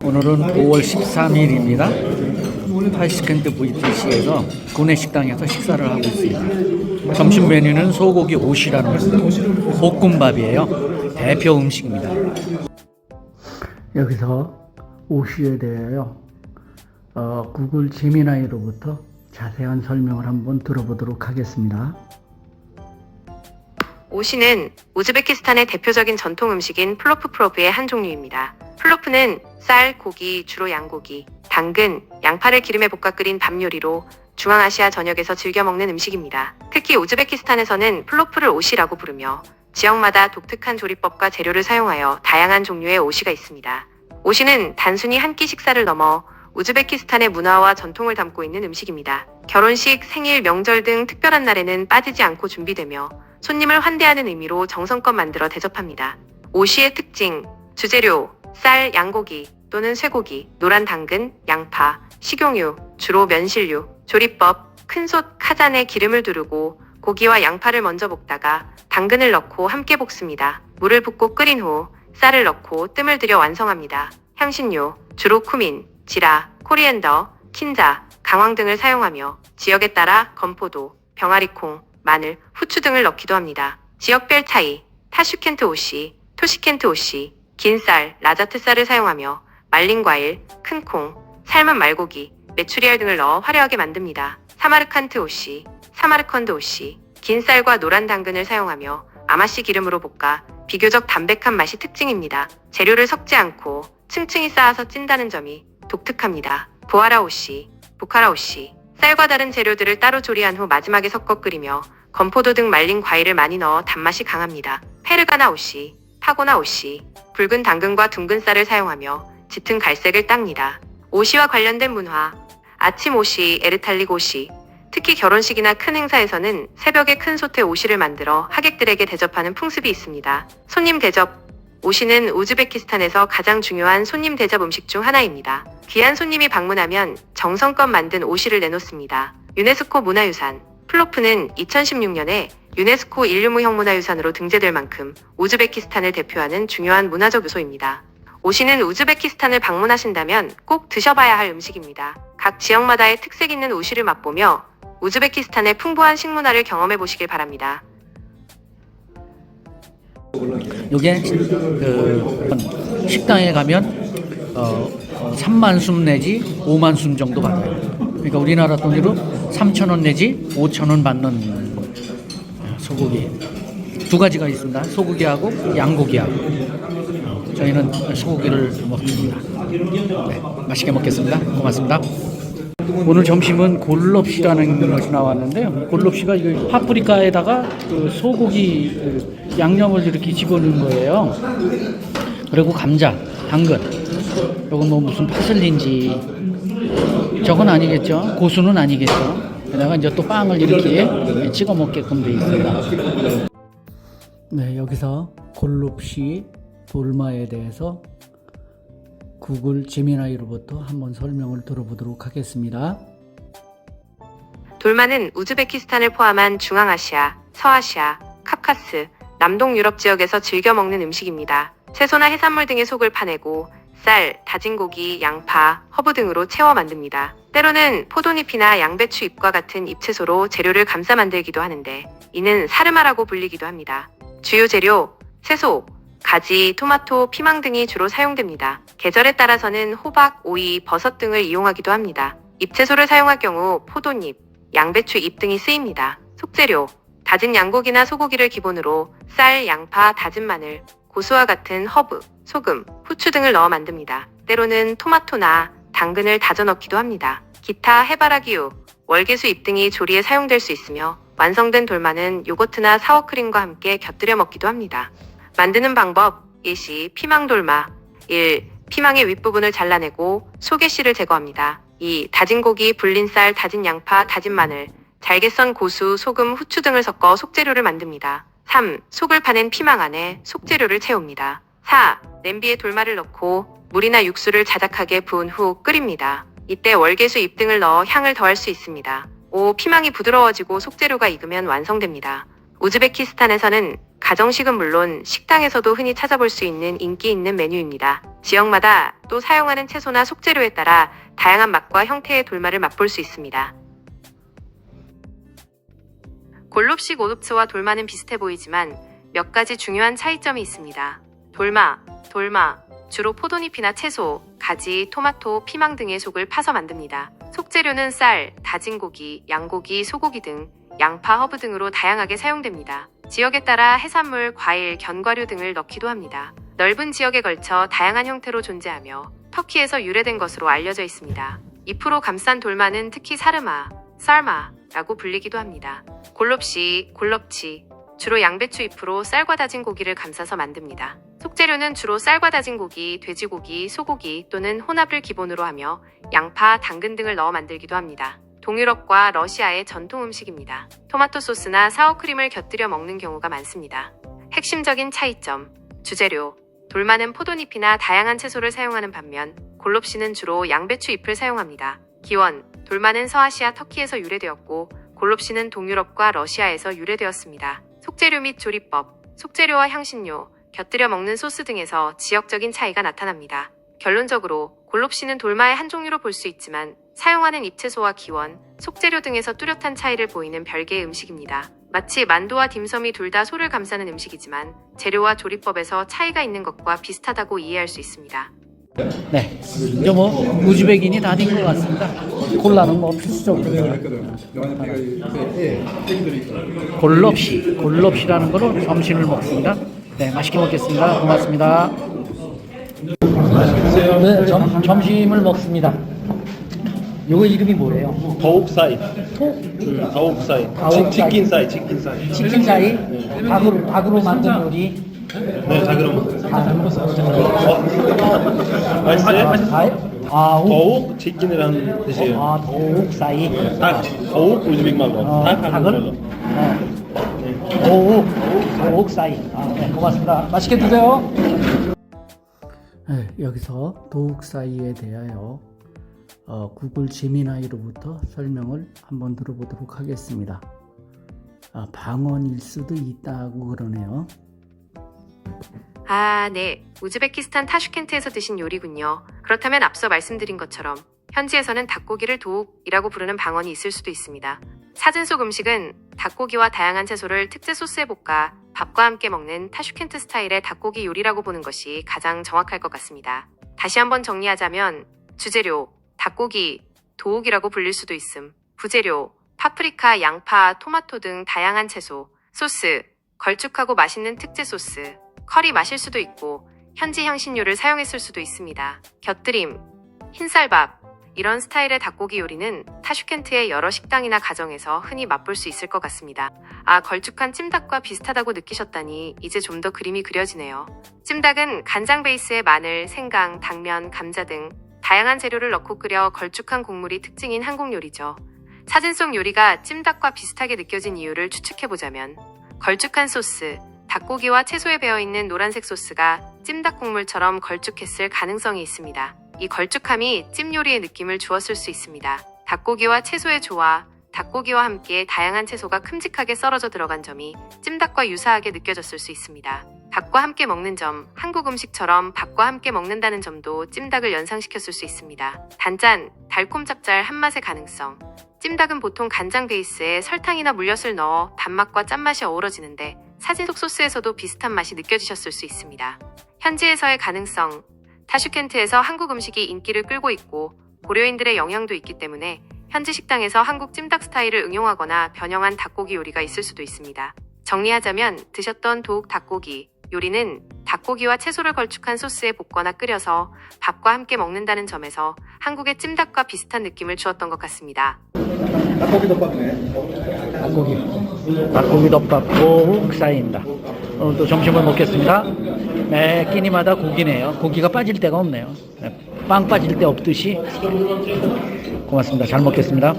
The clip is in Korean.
오늘은 5월 13일입니다. 타이스켄트 VTC에서 구내식당에서 식사를 하고 있습니다. 점심 메뉴는 소고기 오시라는 볶음밥이에요. 대표 음식입니다. 여기서 오시에 대하여 구글 제미나이로부터 자세한 설명을 한번 들어보도록 하겠습니다. 오시는 우즈베키스탄의 대표적인 전통 음식인 플로프의 한 종류입니다. 플로프는 쌀, 고기, 주로 양고기, 당근, 양파를 기름에 볶아 끓인 밥 요리로 중앙아시아 전역에서 즐겨 먹는 음식입니다. 특히 우즈베키스탄에서는 플로프를 오시라고 부르며 지역마다 독특한 조리법과 재료를 사용하여 다양한 종류의 오시가 있습니다. 오시는 단순히 한 끼 식사를 넘어 우즈베키스탄의 문화와 전통을 담고 있는 음식입니다. 결혼식, 생일, 명절 등 특별한 날에는 빠지지 않고 준비되며 손님을 환대하는 의미로 정성껏 만들어 대접합니다. 오시의 특징, 주재료, 쌀, 양고기 또는 쇠고기, 노란 당근, 양파, 식용유, 주로 면실류, 조리법, 큰솥 카잔에 기름을 두르고 고기와 양파를 먼저 볶다가 당근을 넣고 함께 볶습니다. 물을 붓고 끓인 후 쌀을 넣고 뜸을 들여 완성합니다. 향신료, 주로 쿠민, 지라, 코리앤더, 킨자, 강황 등을 사용하며 지역에 따라 건포도, 병아리콩, 마늘, 후추 등을 넣기도 합니다. 지역별 차이, 타슈켄트 오시, 토시켄트 오시, 긴 쌀, 라자트 쌀을 사용하며 말린 과일, 큰 콩, 삶은 말고기, 메추리알 등을 넣어 화려하게 만듭니다. 사마르칸트 오시, 사마르컨드 오시, 긴 쌀과 노란 당근을 사용하며 아마씨 기름으로 볶아 비교적 담백한 맛이 특징입니다. 재료를 섞지 않고 층층이 쌓아서 찐다는 점이 독특합니다. 보아라 오시, 부카라 오시, 쌀과 다른 재료들을 따로 조리한 후 마지막에 섞어 끓이며 건포도 등 말린 과일을 많이 넣어 단맛이 강합니다. 페르가나 오시, 파고나 오시, 붉은 당근과 둥근 쌀을 사용하며 짙은 갈색을 닦니다. 오시와 관련된 문화, 아침 오시, 에르탈릭 오시, 특히 결혼식이나 큰 행사에서는 새벽에 큰 솥에 오시를 만들어 하객들에게 대접하는 풍습이 있습니다. 손님 대접, 오시는 우즈베키스탄에서 가장 중요한 손님 대접 음식 중 하나입니다. 귀한 손님이 방문하면 정성껏 만든 오시를 내놓습니다. 유네스코 문화유산, 플로프는 2016년에 유네스코 인류무형문화유산으로 등재될 만큼 우즈베키스탄을 대표하는 중요한 문화적 요소입니다. 오시는 우즈베키스탄을 방문하신다면 꼭 드셔봐야 할 음식입니다. 각 지역마다의 특색 있는 오시를 맛보며 우즈베키스탄의 풍부한 식문화를 경험해 보시길 바랍니다. 이게 식당에 가면 3만 숨 내지 5만 숨 정도 받아요. 그러니까 우리나라 돈으로 3,000원 내지 5,000원 받는 소고기 두 가지가 있습니다. 소고기하고 양고기하고. 저희는 소고기를 먹습니다. 네, 맛있게 먹겠습니다. 고맙습니다. 오늘 점심은 골럽시라는 것이 나왔는데요. 골럽시가 이거 파프리카에다가 그 소고기 양념을 이렇게 집어넣은 거예요. 그리고 감자, 당근. 이건 뭐 무슨 파슬리인지 저건 아니겠죠. 고수는 아니겠죠. 게다가 이제 또 빵을 이렇게 찍어 먹게끔 되어 있습니다. 네, 여기서 골럽시 돌마에 대해서 구글 제미나이로부터 한번 설명을 들어보도록 하겠습니다. 돌마는 우즈베키스탄을 포함한 중앙아시아, 서아시아, 카카스, 남동 유럽 지역에서 즐겨 먹는 음식입니다. 채소나 해산물 등의 속을 파내고 쌀, 다진 고기, 양파, 허브 등으로 채워 만듭니다. 때로는 포도잎이나 양배추 잎과 같은 잎채소로 재료를 감싸 만들기도 하는데 이는 사르마라고 불리기도 합니다. 주요 재료, 채소, 가지, 토마토, 피망 등이 주로 사용됩니다. 계절에 따라서는 호박, 오이, 버섯 등을 이용하기도 합니다. 잎채소를 사용할 경우 포도잎, 양배추 잎 등이 쓰입니다. 속재료, 다진 양고기나 소고기를 기본으로 쌀, 양파, 다진 마늘, 고수와 같은 허브, 소금, 후추 등을 넣어 만듭니다. 때로는 토마토나 당근을 다져 넣기도 합니다. 기타 해바라기유, 월계수 잎 등이 조리에 사용될 수 있으며 완성된 돌마는 요거트나 사워크림과 함께 곁들여 먹기도 합니다. 만드는 방법, 예시 피망돌마. 1. 피망의 윗부분을 잘라내고 속의 씨를 제거합니다. 2. 다진 고기, 불린 쌀, 다진 양파, 다진 마늘, 잘게 썬 고수, 소금, 후추 등을 섞어 속재료를 만듭니다. 3. 속을 파낸 피망 안에 속재료를 채웁니다. 4. 냄비에 돌마를 넣고 물이나 육수를 자작하게 부은 후 끓입니다. 이때 월계수 잎 등을 넣어 향을 더할 수 있습니다. 5. 피망이 부드러워지고 속재료가 익으면 완성됩니다. 우즈베키스탄에서는 가정식은 물론 식당에서도 흔히 찾아볼 수 있는 인기 있는 메뉴입니다. 지역마다 또 사용하는 채소나 속재료에 따라 다양한 맛과 형태의 돌마를 맛볼 수 있습니다. 골롭식 오놉스와 돌마는 비슷해 보이지만 몇 가지 중요한 차이점이 있습니다. 돌마, 주로 포도잎이나 채소, 가지, 토마토, 피망 등의 속을 파서 만듭니다. 속재료는 쌀, 다진 고기, 양고기, 소고기 등 양파, 허브 등으로 다양하게 사용됩니다. 지역에 따라 해산물, 과일, 견과류 등을 넣기도 합니다. 넓은 지역에 걸쳐 다양한 형태로 존재하며 터키에서 유래된 것으로 알려져 있습니다. 잎으로 감싼 돌마는 특히 사르마, 쌀마라고 불리기도 합니다. 골롭시, 골럽치, 주로 양배추 잎으로 쌀과 다진 고기를 감싸서 만듭니다. 속재료는 주로 쌀과 다진 고기, 돼지고기, 소고기 또는 혼합을 기본으로 하며 양파, 당근 등을 넣어 만들기도 합니다. 동유럽과 러시아의 전통 음식입니다. 토마토 소스나 사워크림을 곁들여 먹는 경우가 많습니다. 핵심적인 차이점, 주재료, 돌마는 포도잎이나 다양한 채소를 사용하는 반면 골롭시는 주로 양배추 잎을 사용합니다. 기원, 돌마는 서아시아 터키에서 유래되었고 골롭시는 동유럽과 러시아에서 유래되었습니다. 속재료 및 조리법, 속재료와 향신료, 곁들여 먹는 소스 등에서 지역적인 차이가 나타납니다. 결론적으로 골롭시는 돌마의 한 종류로 볼 수 있지만 사용하는 잎채소와 기원, 속재료 등에서 뚜렷한 차이를 보이는 별개의 음식입니다. 마치 만두와 딤섬이 둘 다 소를 감싸는 음식이지만 재료와 조리법에서 차이가 있는 것과 비슷하다고 이해할 수 있습니다. 네, 이제 뭐 우즈벡인이 다 된 것 같습니다. 콜라는 뭐 필수적으로. 골롭시라는 거로 점심을 먹습니다. 네, 맛있게 먹겠습니다. 고맙습니다. 네, 점심을 먹습니다. 요거 이름이 뭐예요? 더욱사이. 더욱사이. 치킨사이. 치킨사이? 닭으로 만든 요리. 네, 자 그럼. 맛있어요? 더욱 치킨이라는 뜻이에요. 더욱사이. 닭, 더욱 우즈벡말로. 닭을? 더욱사이. 네, 고맙습니다. 맛있게 드세요. 네, 여기서 더욱사이에 대하여 구글 제미나이로부터 설명을 한번 들어보도록 하겠습니다. 방언일 수도 있다고 그러네요. 네. 우즈베키스탄 타슈켄트에서 드신 요리군요. 그렇다면 앞서 말씀드린 것처럼 현지에서는 닭고기를 도욱이라고 부르는 방언이 있을 수도 있습니다. 사진 속 음식은 닭고기와 다양한 채소를 특제 소스에 볶아 밥과 함께 먹는 타슈켄트 스타일의 닭고기 요리라고 보는 것이 가장 정확할 것 같습니다. 다시 한번 정리하자면 주재료, 닭고기, 도욱이라고 불릴 수도 있음. 부재료, 파프리카, 양파, 토마토 등 다양한 채소, 소스, 걸쭉하고 맛있는 특제 소스, 커리 마실 수도 있고 현지 향신료를 사용했을 수도 있습니다. 곁들임, 흰쌀밥, 이런 스타일의 닭고기 요리는 타슈켄트의 여러 식당이나 가정에서 흔히 맛볼 수 있을 것 같습니다. 걸쭉한 찜닭과 비슷하다고 느끼셨다니 이제 좀 더 그림이 그려지네요. 찜닭은 간장 베이스에 마늘, 생강, 당면, 감자 등 다양한 재료를 넣고 끓여 걸쭉한 국물이 특징인 한국 요리죠. 사진 속 요리가 찜닭과 비슷하게 느껴진 이유를 추측해보자면 걸쭉한 소스, 닭고기와 채소에 배어있는 노란색 소스가 찜닭 국물처럼 걸쭉했을 가능성이 있습니다. 이 걸쭉함이 찜 요리의 느낌을 주었을 수 있습니다. 닭고기와 채소의 조화, 닭고기와 함께 다양한 채소가 큼직하게 썰어져 들어간 점이 찜닭과 유사하게 느껴졌을 수 있습니다. 밥과 함께 먹는 점, 한국 음식처럼 밥과 함께 먹는다는 점도 찜닭을 연상시켰을 수 있습니다. 단짠, 달콤 짭짤 한맛의 가능성. 찜닭은 보통 간장 베이스에 설탕이나 물엿을 넣어 단맛과 짠맛이 어우러지는데 사진 속 소스에서도 비슷한 맛이 느껴지셨을 수 있습니다. 현지에서의 가능성. 타슈켄트에서 한국 음식이 인기를 끌고 있고 고려인들의 영향도 있기 때문에 현지 식당에서 한국 찜닭 스타일을 응용하거나 변형한 닭고기 요리가 있을 수도 있습니다. 정리하자면 드셨던 도욱 닭고기 요리는 닭고기와 채소를 걸쭉한 소스에 볶거나 끓여서 밥과 함께 먹는다는 점에서 한국의 찜닭과 비슷한 느낌을 주었던 것 같습니다. 닭고기 덮밥네. 닭고기 덮밥 도욱 쌓인다. 오늘도 점심을 먹겠습니다. 매 끼니마다 고기네요. 고기가 빠질 데가 없네요. 빵 빠질 데 없듯이. 고맙습니다. 잘 먹겠습니다.